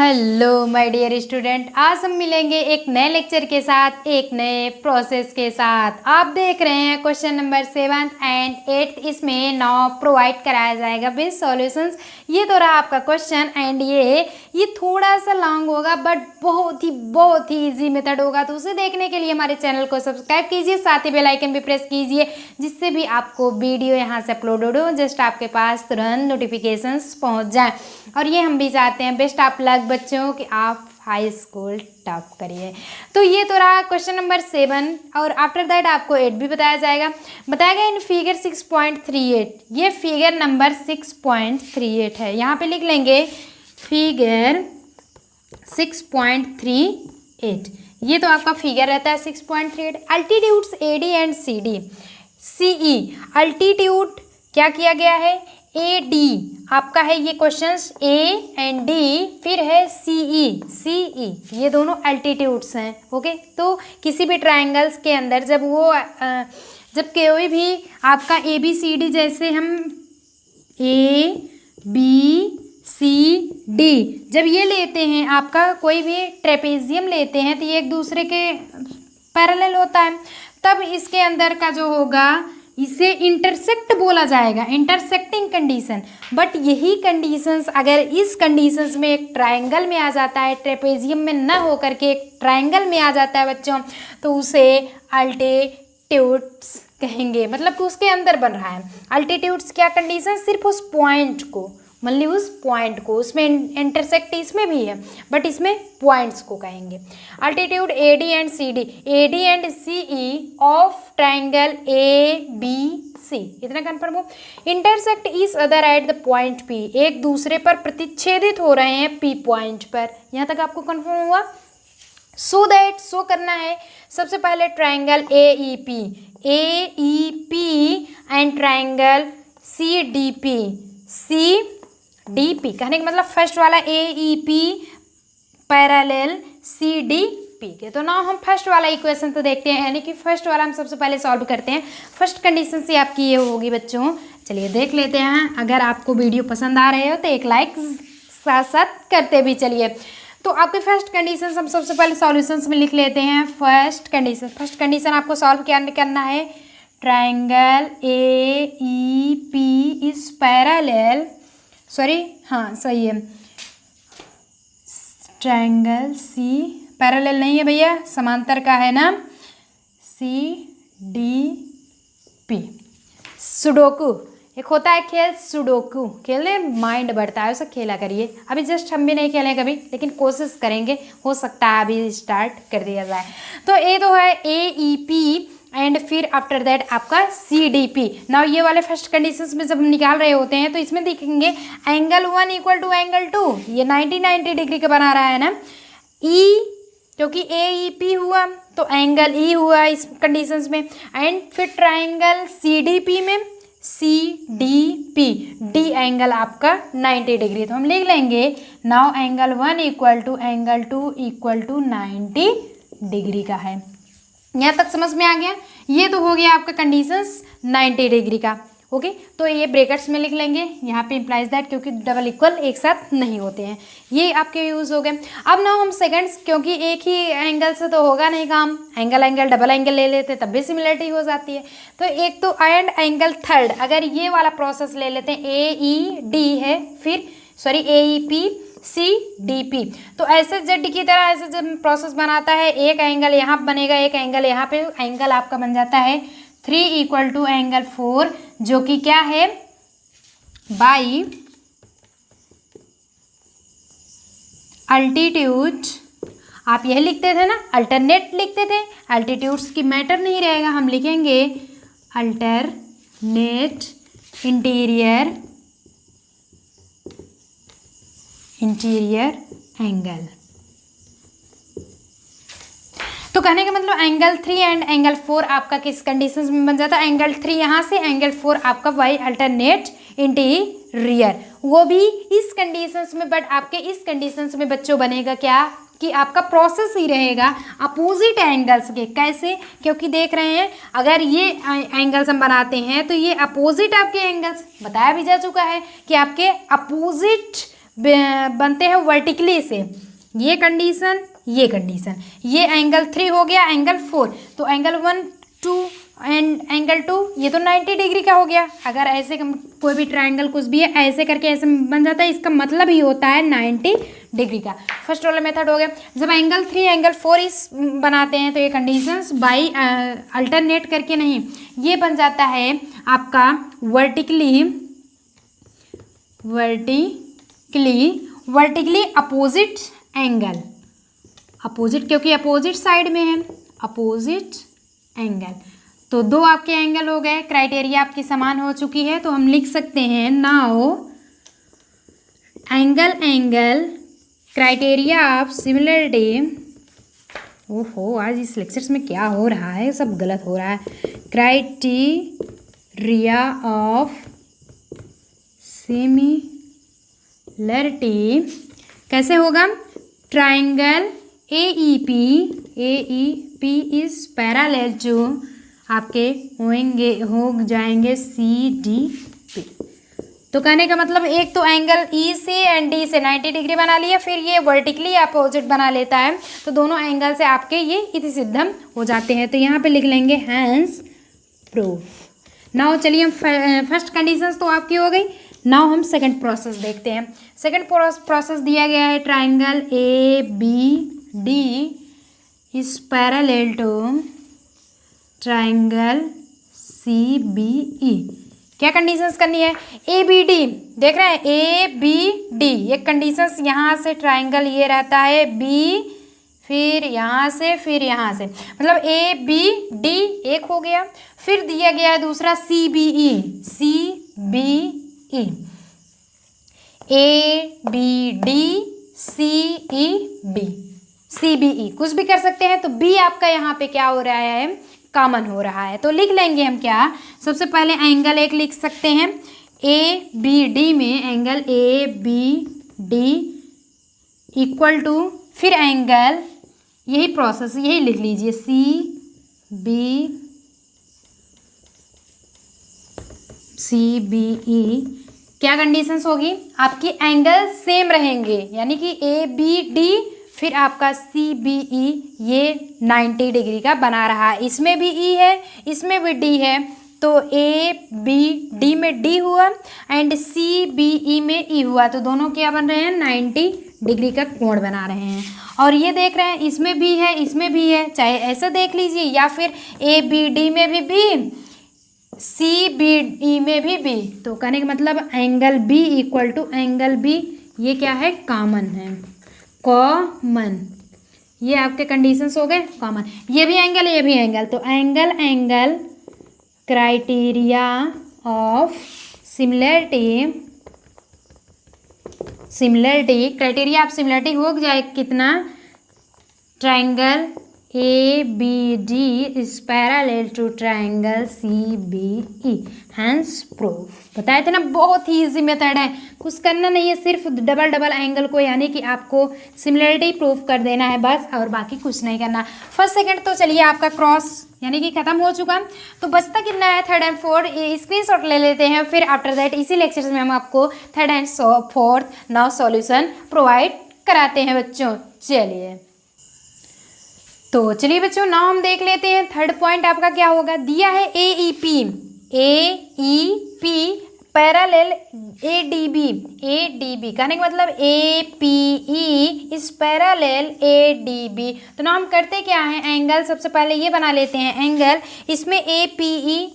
Hello my dear student, आज हम मिलेंगे एक नए लेक्चर के साथ, एक नए प्रोसेस के साथ। आप देख रहे हैं क्वेश्चन नंबर 7 एंड 8। इसमें 9 प्रोवाइड कराया जाएगा विद सॉल्यूशंस। ये तो रहा आपका क्वेश्चन एंड ये थोड़ा सा लॉन्ग होगा बट बहुत ही इजी मेथड होगा। तो उसे देखने के लिए हमारे चैनल को सब्सक्राइब कीजिए, साथ ही बेल आइकन भी प्रेस कीजिए, जिससे भी आपको वीडियो यहाँ से अपलोड हो जस्ट आपके पास तुरंत नोटिफिकेशंस पहुँच जाए। और ये हम भी चाहते हैं बेस्ट आप लग बच्चों कि आप हाई स्कूल टॉप करिए। तो ये तो रहा क्वेश्चन नंबर 7 और आफ्टर दैट आपको 8 भी बताया जाएगा इन फिगर 6.38। ये फिगर नंबर 6.38 है, यहाँ पे लिख लेंगे फिगर 6.38। ये तो आपका फिगर रहता है 6.38। Altitudes AD and CE। Altitude क्या किया गया है, AD आपका है ये क्वेश्चंस A एंड D, फिर है CE। ये दोनों अल्टीट्यूड्स हैं। ओके, तो किसी भी ट्रायंगल्स के अंदर जब कोई भी आपका ABCD, जैसे हम ABCD जब ये लेते हैं, आपका कोई भी ट्रेपेजियम लेते हैं तो ये एक दूसरे के पैरेलल होता है, तब इसके अंदर का जो होगा इसे इंटरसेक्ट बोला जाएगा, इंटरसेक्टिंग कंडीशन। बट यही कंडीशंस अगर इस कंडीशंस में एक ट्रायंगल में आ जाता है, ट्रेपेजियम में न होकर के एक ट्रायंगल में आ जाता है बच्चों, तो उसे अल्टीट्यूड्स कहेंगे। मतलब कि उसके अंदर बन रहा है अल्टीट्यूड्स क्या कंडीशन, सिर्फ उस पॉइंट को, मान ली उस पॉइंट को, उसमें इंटरसेक्ट इसमें भी है बट इसमें पॉइंट्स को कहेंगे। Altitude AD and CE of triangle ABC, इतना कन्फर्म हो। Intersect each other at the point P, एक दूसरे पर प्रतिच्छेदित हो रहे हैं P पॉइंट पर। यहाँ तक आपको कन्फर्म हुआ। शो करना है सबसे पहले triangle AEP and triangle CDP कहने का मतलब फर्स्ट वाला AEP पैरेलल CDP के। तो ना हम फर्स्ट वाला इक्वेशन तो देखते हैं, यानी कि फर्स्ट वाला हम सबसे पहले सॉल्व करते हैं। फर्स्ट कंडीशन से आपकी ये होगी बच्चों, चलिए देख लेते हैं। अगर आपको वीडियो पसंद आ रहे हो तो एक लाइक साथ साथ करते भी चलिए। तो आपके फर्स्ट कंडीशन हम सबसे पहले सॉल्यूशंस में लिख लेते हैं। फर्स्ट कंडीशन आपको सॉल्व क्या करना है, ट्रायंगल AEP इज पैरेलल, सही है, ट्रायंगल C पैरेलल नहीं है भैया, समांतर का है ना, CDP। सुडोकू एक होता है खेल, सुडोकू खेलने माइंड बढ़ता है, उसे खेला करिए। अभी जस्ट हम भी नहीं खेले कभी, लेकिन कोशिश करेंगे, हो सकता है अभी स्टार्ट कर दिया जाए। तो ये तो है AEP एंड फिर आफ्टर दैट आपका CDP। नाउ ये वाले फर्स्ट कंडीशंस में जब हम निकाल रहे होते हैं तो इसमें देखेंगे एंगल 1 इक्वल टू एंगल 2, ये 90 डिग्री का बना रहा है ना। क्योंकि AEP हुआ तो एंगल E हुआ इस कंडीशंस में, एंड फिर ट्रायंगल CDP में CDP, D एंगल आपका 90 डिग्री। तो हम लिख लेंगे now angle 1 equal to angle 2 equal to 90 degree का है। यहाँ तक समझ में आ गया। ये तो हो गया आपका कंडीशंस 90 डिग्री का। ओके, तो ये ब्रैकेट्स में लिख लेंगे, यहाँ पे इम्प्लाइज दैट, क्योंकि डबल इक्वल एक साथ नहीं होते हैं, ये आपके यूज़ हो गए। अब ना हम सेकंड्स, क्योंकि एक ही एंगल से तो होगा नहीं काम, एंगल डबल एंगल ले लेते तब भी सिमिलरिटी हो जाती है। तो एक तो एंगल थर्ड, अगर ये वाला प्रोसेस ले लेते हैं, AED है, फिर AEP CDP, तो ऐसे जेड की तरह ऐसे जब प्रोसेस बनाता है, एक एंगल यहाँ बनेगा, एक एंगल यहाँ पे, एंगल आपका बन जाता है 3 इक्वल टू एंगल 4, जो कि क्या है, बाई अल्टीट्यूड। आप यही लिखते थे ना, अल्टरनेट लिखते थे, अल्टीट्यूड्स की मैटर नहीं रहेगा, हम लिखेंगे अल्टरनेट इंटीरियर एंगल। तो कहने का मतलब एंगल 3 एंड एंगल 4 आपका किस कंडीशंस में बन जाता है, एंगल 3 यहाँ से, एंगल 4 आपका बाई अल्टरनेट इंटीरियर, वो भी इस कंडीशंस में। बट आपके इस कंडीशंस में बच्चों बनेगा क्या कि आपका प्रोसेस ही रहेगा अपोजिट एंगल्स के। कैसे, क्योंकि देख रहे हैं अगर ये एंगल्स हम बनाते हैं तो ये अपोजिट आपके एंगल्स, बताया भी जा चुका है कि आपके अपोजिट बनते हैं वर्टिकली से, ये कंडीशन, ये एंगल 3 हो गया, एंगल 4, तो एंगल 1 2 एंड एंगल 2 ये तो 90 डिग्री का हो गया। अगर ऐसे कोई भी ट्रायंगल कुछ भी है ऐसे करके ऐसे बन जाता है, इसका मतलब ही होता है 90 डिग्री का। फर्स्ट वाला मेथड हो गया। जब एंगल 3 एंगल 4 इस बनाते हैं तो ये कंडीशंस बाई अल्टरनेट करके नहीं, ये बन जाता है आपका वर्टिकली अपोजिट एंगल, अपोजिट क्योंकि अपोजिट साइड में है, अपोजिट एंगल। तो दो आपके एंगल हो गए, क्राइटेरिया आपकी समान हो चुकी है, तो हम लिख सकते हैं now angle criteria of similarity. ओहो, आज इस लेक्चर्स में क्या हो रहा है, सब गलत हो रहा है। क्राइटेरिया ऑफ सिमिलरिटी कैसे होगा? Triangle AEP is parallel to आपके हो जाएंगे CDP। तो कहने का मतलब एक तो एंगल E से एंड D से 90 डिग्री बना लिया, फिर ये वर्टिकली अपोजिट बना लेता है, तो दोनों एंगल से आपके ये इति सिद्धम हो जाते हैं। तो यहाँ पे लिख लेंगे हैंस प्रूफ। नाउ चलिए हम फर्स्ट कंडीशंस तो आपकी हो गई। नाउ हम सेकंड प्रोसेस देखते हैं। सेकंड प्रोसेस दिया गया है triangle ABD is parallel to triangle CBE। क्या कंडीशंस करनी है? ABD देख रहे हैं, ABD ये कंडीशंस, यहाँ से ट्राइंगल ये रहता है B, फिर यहाँ से, फिर यहाँ से, मतलब ABD एक हो गया, फिर दिया गया है दूसरा CBE ABD CBE कुछ भी कर सकते हैं। तो B आपका यहाँ पे क्या हो रहा है? कॉमन हो रहा है। तो लिख लेंगे हम क्या? सबसे पहले एंगल एक लिख सकते हैं ABD में, एंगल ABD इक्वल टू, फिर एंगल यही प्रोसेस यही लिख लीजिए CBE। क्या कंडीशंस होगी आपकी? एंगल सेम रहेंगे, यानी कि ABD फिर आपका CBE ये 90 डिग्री का बना रहा है। इसमें भी E है, इसमें भी D है, तो ABD में D हुआ एंड CBE में E हुआ, तो दोनों क्या बन रहे हैं? 90 डिग्री का कोण बना रहे हैं। और ये देख रहे हैं इसमें भी है, इसमें भी है, चाहे ऐसा देख लीजिए या फिर ABD में भी B, CBE में भी B। तो कहने का मतलब angle B equal to angle B ये क्या है? कॉमन है, कॉमन। ये आपके कंडीशंस हो गए कॉमन। ये भी एंगल, ये भी एंगल, तो angle criteria of similarity criteria of similarity हो जाए कितना? Triangle ABD is parallel to triangle CBE, hence proof. बताए थे ना, बहुत ही इजी मेथड है, कुछ करना नहीं है, सिर्फ डबल एंगल को यानी कि आपको सिमिलरिटी प्रूफ कर देना है बस, और बाकी कुछ नहीं करना। फर्स्ट सेकंड तो चलिए आपका क्रॉस यानी कि खत्म हो चुका। तो बचता कितना है? Third and fourth. स्क्रीनशॉट ले लेते हैं, फिर आफ्टर दैट इसी लेक्चर में हम आपको third and fourth now solution provide कराते हैं बच्चों। चलिए बच्चों, नाउ हम देख लेते हैं थर्ड पॉइंट आपका क्या होगा। दिया है AEP पैरेलल ADB कहने का मतलब APE इस पैरेलल ADB। तो ना हम करते क्या है? एंगल सबसे पहले ये बना लेते हैं एंगल, इसमें APE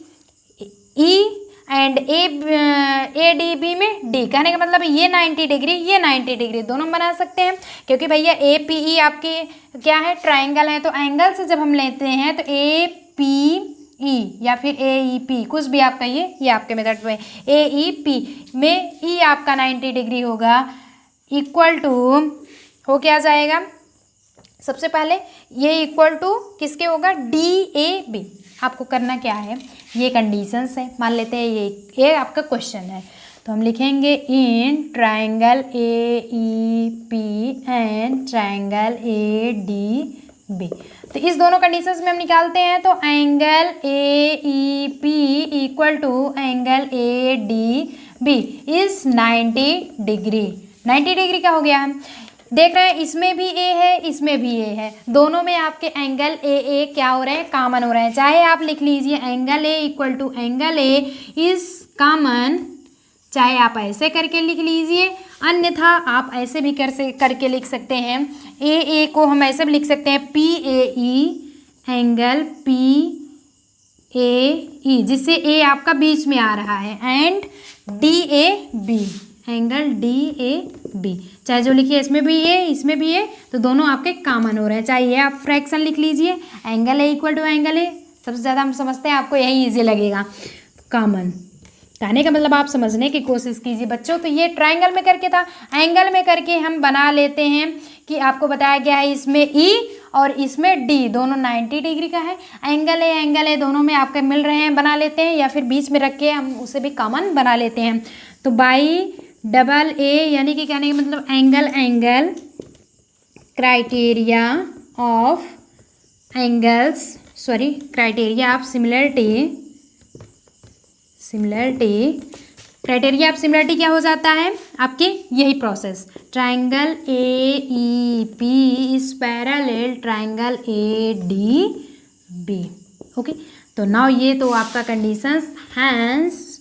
एंड ADB में D। कहने का मतलब ये 90 डिग्री, ये 90 डिग्री, दोनों बना सकते हैं, क्योंकि भैया APE आपके क्या है? ट्राइंगल है। तो एंगल से जब हम लेते हैं तो APE या फिर AEP कुछ भी आपका ये आपके मेथड में AEP में E आपका 90 डिग्री होगा, इक्वल टू हो क्या जाएगा? सबसे पहले ये इक्वल टू किसके होगा? DAB। आपको करना क्या है? ये कंडीशंस है, मान लेते हैं ये आपका क्वेश्चन है, तो हम लिखेंगे in triangle AEP and triangle ADB। तो इस दोनों कंडीशंस में हम निकालते हैं, तो angle AEP equal to angle ADB is 90 degree. 90 degree का हो गया है। देख रहे हैं इसमें भी ए है, इसमें भी ए है, दोनों में आपके एंगल ए क्या हो रहे हैं, कॉमन हो रहे हैं। चाहे आप लिख लीजिए angle A equal to angle A is common, चाहे आप ऐसे करके लिख लीजिए, अन्यथा आप ऐसे भी करके लिख सकते हैं। ए को हम ऐसे भी लिख सकते हैं P A E angle P A E, जिससे ए आपका बीच में आ रहा है, and D A B angle D A B, चाहे जो लिखिए इसमें भी ए इसमें भी ए, तो दोनों आपके कॉमन हो रहे हैं। चाहे ये आप फ्रैक्शन लिख लीजिए angle A equal to angle A, सबसे ज़्यादा हम समझते हैं, आपको यही इजी लगेगा। कॉमन कहने का मतलब आप समझने की कोशिश कीजिए बच्चों। तो ये ट्रायंगल में करके था, एंगल में करके हम बना लेते हैं कि आपको बताया गया है इसमें ई और इसमें डी दोनों 90 डिग्री का है। एंगल ए दोनों में आपके मिल रहे हैं, बना लेते हैं, या फिर बीच में रख के हम उसे भी कॉमन बना लेते हैं। तो बाई डबल ए यानी कि कहने का मतलब angle criteria of angles, sorry criteria of similarity criteria of similarity क्या हो जाता है आपके, यही process, triangle A E P is parallel triangle A D B. Okay, तो नाउ ये तो आपका कंडीशंस हैंस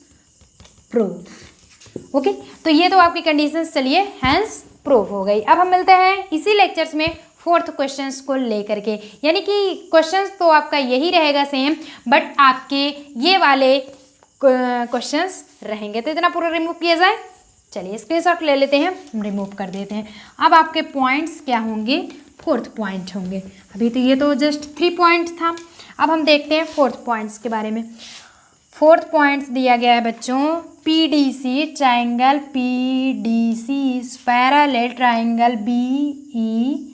प्रूफ। ओके, तो ये तो आपकी कंडीशंस चलिए हैंस प्रूफ हो गई। अब हम मिलते हैं इसी लेक्चर्स में फोर्थ क्वेश्चंस को लेकर के, यानी कि क्वेश्चंस तो आपका यही रहेगा सेम, बट आपके ये वाले क्वेश्चंस रहेंगे। तो इतना पूरा रिमूव किया जाए, चलिए स्क्रीनशॉट ले लेते हैं, हम रिमूव कर देते हैं। अब आपके पॉइंट्स क्या होंगे, फोर्थ पॉइंट होंगे। अभी तो ये तो जस्ट 3 पॉइंट था, अब हम देखते हैं फोर्थ पॉइंट्स के बारे में। फोर्थ पॉइंट्स दिया गया है बच्चों, P D C triangle P D C is parallel triangle B E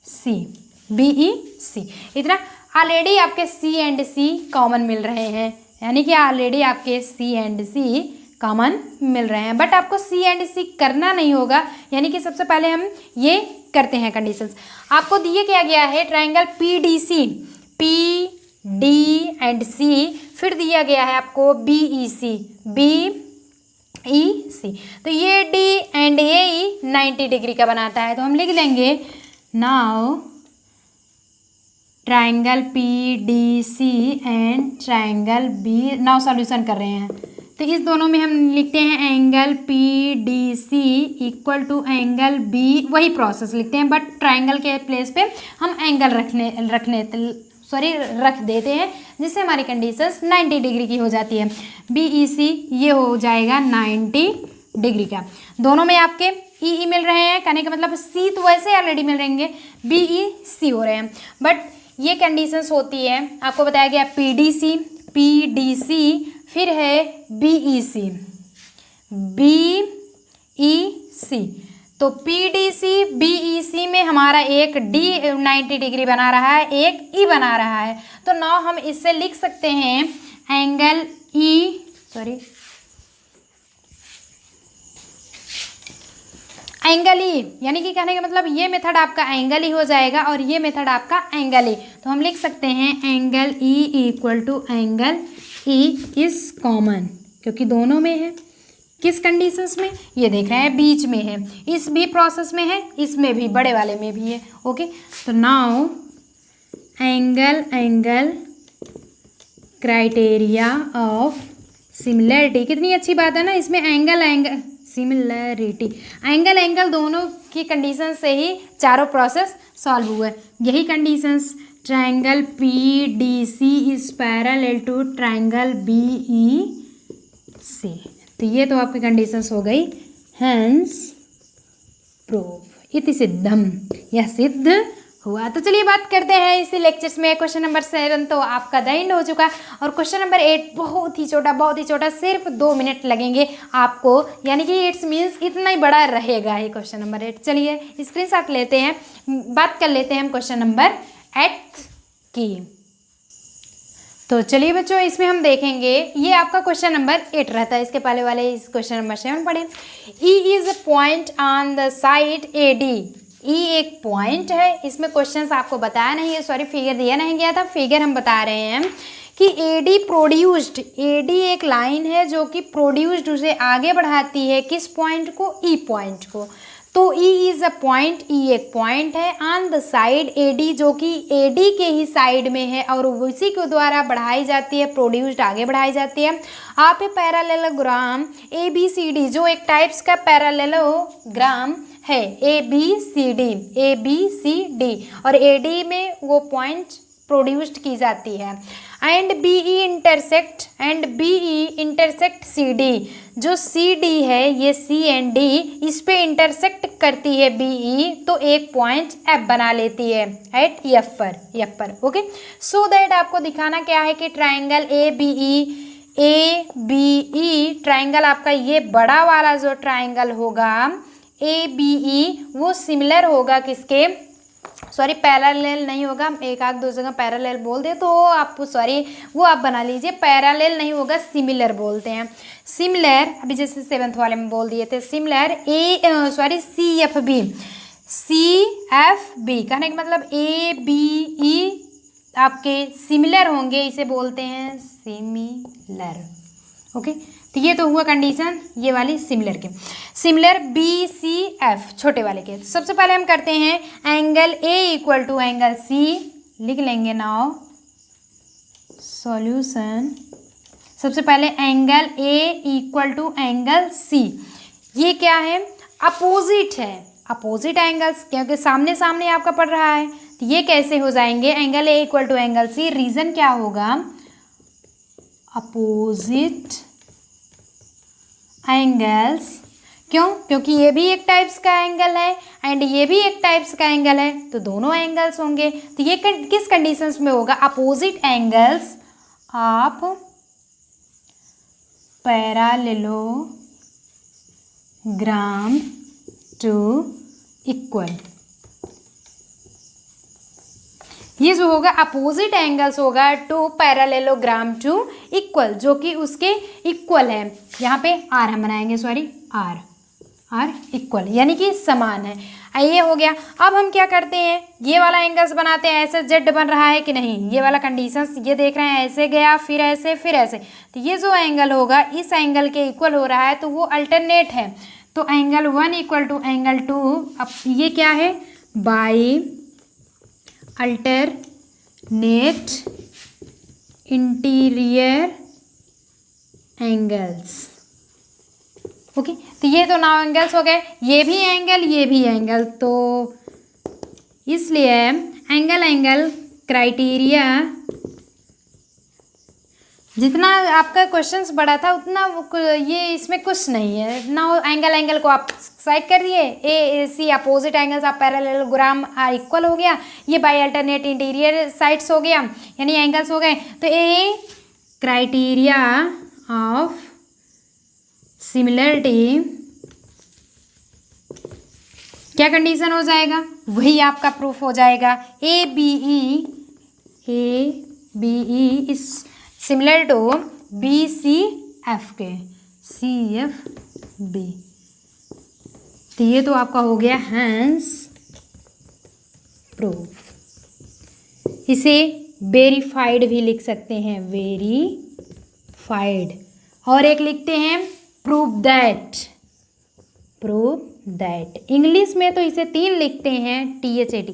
C. इतना ऑलरेडी आपके सी एंड सी कॉमन मिल रहे हैं, यानी कि ऑलरेडी आपके सी एंड सी कॉमन मिल रहे हैं, बट आपको सी एंड सी करना नहीं होगा। यानी कि सबसे पहले हम ये करते हैं कंडीशंस। आपको दिए क्या गया है triangle P D C, P D and C, फिर दिया गया है आपको बी ई सी। तो ये डी एंड ये ई 90 डिग्री का बनाता है, तो हम लिख देंगे now triangle P D C and triangle B. Now solution कर रहे हैं, तो इस दोनों में हम लिखते हैं angle P D C equal to angle B, वही प्रोसेस लिखते हैं, बट ट्राइंगल के प्लेस पे हम एंगल रख देते हैं, जिससे हमारी कंडीशंस 90 डिग्री की हो जाती है। बी ई सी ये हो जाएगा 90 डिग्री का। दोनों में आपके ई मिल रहे हैं, कहने का मतलब सी तो वैसे ऑलरेडी मिल रहेंगे, बी ई सी हो रहे हैं, बट ये कंडीशंस होती है, आपको बताया गया पी डी सी, फिर है बी ई सी। तो P D C B E C में हमारा एक डी 90 डिग्री बना रहा है, एक ई बना रहा है। तो नाउ हम इससे लिख सकते हैं एंगल ई, यानी कि कहने का मतलब ये मेथड आपका एंगल ई हो जाएगा और ये मेथड आपका एंगल ई। तो हम लिख सकते हैं angle E equal to angle E is common, क्योंकि दोनों में है। किस कंडीशंस में, ये देख रहे हैं बीच में है, इस भी प्रोसेस में है, इसमें भी, बड़े वाले में भी है। ओके, तो now angle criteria of similarity, कितनी अच्छी बात है ना, इसमें एंगल सिमिलरिटी, एंगल दोनों की कंडीशन से ही चारों प्रोसेस सॉल्व हुए। यही conditions triangle P D C is parallel to triangle B E C. तो ये तो आपकी कंडीशंस हो गई, हैंस प्रूफ, इति सिद्धम, यह सिद्ध हुआ। तो चलिए बात करते हैं इसी लेक्चर्स में क्वेश्चन नंबर 7 तो आपका द एंड हो चुका, और क्वेश्चन नंबर 8 बहुत ही छोटा, सिर्फ 2 मिनट लगेंगे आपको, यानी कि इट्स मीन्स इतना ही बड़ा रहेगा ये क्वेश्चन नंबर 8। चलिए स्क्रीनशॉट लेते हैं, बात कर लेते हैं हम क्वेश्चन नंबर 8 की। तो चलिए बच्चों, इसमें हम देखेंगे, ये आपका क्वेश्चन नंबर 8 रहता है, इसके पहले वाले इस क्वेश्चन नंबर 7 पढ़े। E is a point on the side A D, E एक पॉइंट है, इसमें क्वेश्चंस आपको बताया नहीं है, सॉरी फिगर दिया नहीं गया था, फिगर हम बता रहे हैं कि एडी प्रोड्यूस्ड, एडी एक लाइन है जो कि प्रोड्यूस्ड उसे आगे बढ़ाती है, किस पॉइंट को, ई पॉइंट को। तो ई इज अ पॉइंट, ई एक पॉइंट है ऑन द साइड एडी, जो कि एडी के ही साइड में है और उसी के द्वारा बढ़ाई जाती है, प्रोड्यूस्ड आगे बढ़ाई जाती है। आप a parallelogram A B C D, जो एक टाइप्स का पैरेललोग्राम है, ए बी सी डी, और ए डी में वो पॉइंट प्रोड्यूस्ड की जाती है। And B E intersect C D, जो सी डी है, ये सी एंड डी इस पे इंटरसेक्ट करती है बी ई, तो एक पॉइंट एफ बना लेती है एट एफ पर। ओके, सो दैट आपको दिखाना क्या है कि triangle A B E triangle आपका ये बड़ा वाला जो ट्राइंगल होगा ए बी ई, वो सिमिलर होगा किसके, सॉरी पैरेलल नहीं होगा, एक आध दो जगह पैरेलल बोल दे तो आप सॉरी वो आप बना लीजिए, पैरेलल नहीं होगा, सिमिलर बोलते हैं। सिमिलर अभी जैसे 7th वाले में बोल दिए थे, सिमिलर सी एफ बी कहने का मतलब ए बी ई आपके सिमिलर होंगे, इसे बोलते हैं सिमिलर। ओके, तो ये तो हुआ कंडीशन ये वाली सिमिलर के। सिमिलर बी सी एफ छोटे वाले के, सबसे पहले हम करते हैं angle A equal to angle C, लिख लेंगे नाउ सॉल्यूशन। सबसे पहले angle A equal to angle C, ये क्या है, अपोजिट है, अपोजिट एंगल्स, क्योंकि सामने सामने आपका पड़ रहा है, तो ये कैसे हो जाएंगे, angle A equal to angle C, reason क्या होगा, अपोजिट एंगल्स, क्यों, क्योंकि ये भी एक टाइप्स का एंगल है एंड ये भी एक टाइप्स का एंगल है, तो दोनों एंगल्स होंगे। तो ये किस कंडीशंस में होगा, opposite angles of parallelogram to equal, ये जो होगा अपोजिट एंगल्स होगा टू पैरेललोग्राम टू इक्वल, जो कि उसके इक्वल है। यहाँ पे आर हम बनाएंगे, सॉरी आर इक्वल यानी कि समान है। ये हो गया। अब हम क्या करते हैं, ये वाला एंगल्स बनाते हैं, ऐसे जेड बन रहा है कि नहीं, ये वाला कंडीशंस ये देख रहे हैं, ऐसे गया फिर ऐसे फिर ऐसे, तो ये जो एंगल होगा इस एंगल के इक्वल हो रहा है, तो वो अल्टरनेट है। तो एंगल 1 इक्वल टू एंगल 2, अब ये क्या है, by alternate interior angles. Okay, तो ये तो नाउ एंगल्स हो गए, ये भी एंगल, तो इसलिए एंगल क्राइटेरिया, जितना आपका क्वेश्चंस बड़ा था उतना ये इसमें कुछ नहीं है। नाउ एंगल को आप साइड कर दिए, A C opposite angles of parallelogram are equal हो गया, ये बाय अल्टरनेट इंटीरियर साइड्स हो गया, यानी एंगल्स हो गए। तो ए क्राइटेरिया ऑफ सिमिलरिटी क्या कंडीशन हो जाएगा, वही आपका प्रूफ हो जाएगा। A B E is similar to B C F के, सी एफ बी, तो ये तो आपका हो गया हैंस प्रूफ। इसे वेरीफाइड भी लिख सकते हैं, वेरीफाइड, और एक लिखते हैं प्रूव दैट। इंग्लिश में तो इसे 3 लिखते हैं, THAT,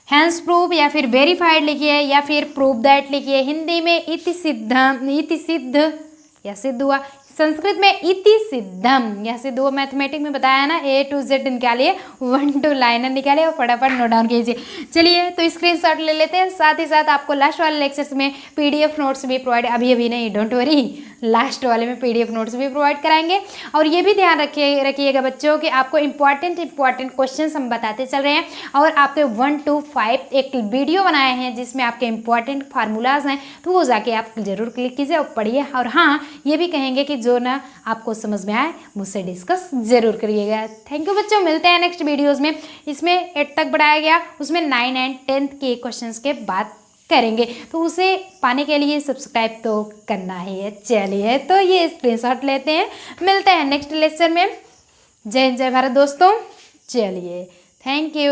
हैंस प्रूव या फिर वेरीफाइड लिखिए या फिर प्रूव दैट लिखिए। हिंदी में इति सिद्ध या सिद्ध हुआ, संस्कृत में इति सिद्धम या सिद्ध हुआ। मैथमेटिक में बताया ना, A to Z निकालिए, 1 to लाइनर निकालिए और फटाफट नोट डाउन कीजिए। चलिए तो स्क्रीनशॉट ले लेते हैं, साथ ही साथ आपको लास्ट वाले लेक्चर्स में PDF नोट्स भी प्रोवाइड, अभी नहीं, डोंट वरी, लास्ट वाले में PDF नोट्स भी प्रोवाइड कराएंगे। और ये भी ध्यान रखिएगा बच्चों कि आपको इंपॉर्टेंट क्वेश्चन हम बताते चल रहे हैं, और आपके 1 to 5 एक वीडियो बनाए हैं जिसमें आपके इंपॉर्टेंट फार्मूलाज हैं, तो वो जाके आप जरूर क्लिक कीजिए और पढ़िए। और हाँ, ये भी कहेंगे कि जो ना आपको समझ में आए मुझसे डिस्कस जरूर करिएगा। थैंक यू बच्चों, मिलते हैं नेक्स्ट वीडियोज़ में। इसमें 8 तक बढ़ाया गया, उसमें 9 and 10 के क्वेश्चन के बाद करेंगे, तो उसे पाने के लिए सब्सक्राइब तो करना ही है। चलिए तो ये स्क्रीनशॉट लेते हैं, मिलते हैं नेक्स्ट लेक्चर में। जय हिंद, जय भारत दोस्तों। चलिए, थैंक यू।